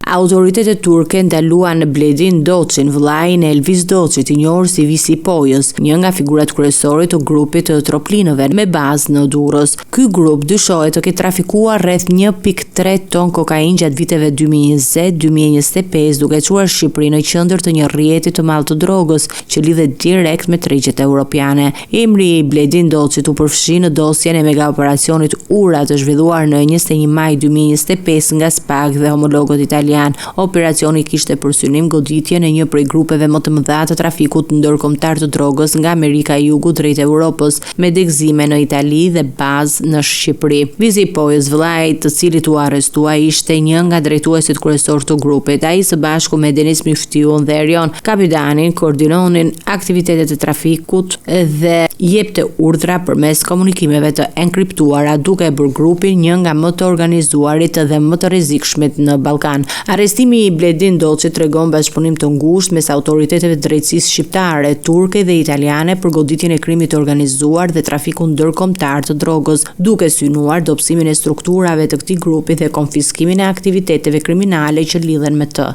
Autoritetet turke ndaluan Bledin Doçin, vëllain e Elvis Doçit, i njohur si Visi Pojës, një nga figurat kryesore të grupit të troplinëve me bazë në Durrës. Ky grup dyshohet të ketë trafikuar rreth 1.3 ton kokainë gjatë viteve 2020-2025, duke çuar Shqipërinë në qendër të një rrjeti të madh të drogës që lidhet direkt me tregjet europiane. Emri i Bledin Doçit u përfshi në dosjen e megaoperacionit Ura të zhvilluar në 21 maj 2025 nga SPAK dhe homologët italianë. Operacioni kishte për synim goditjen e një prej grupeve më të mëdha të trafikut ndërkombëtar të drogës nga Amerika e Jugut drejt Evropës, me degëzime në Itali dhe bazë në Shqipëri. Visi Pojës, vëllai i të cilit u arrestua, ishte një nga drejtuesit kryesor të grupit. Ai së bashku me Denis Miftiun dhe Erion Kapitani koordinonin aktivitetet e trafikut dhe jepte urdhra përmes komunikimeve të enkriptuara, duke e bërë grupin një nga më të organizuarit dhe më të rrezikshmit në Ballkan. Arrestimi i Bledin Doçit tregon bashkëpunim të ngushtë mes autoriteteve të drejtësisë shqiptare, turke dhe italiane për goditjen e krimit të organizuar dhe trafikun ndërkombëtar të drogës, duke synuar dobësimin e strukturave të këtij grupi dhe konfiskimin e aktiviteteve kriminale që lidhen me të.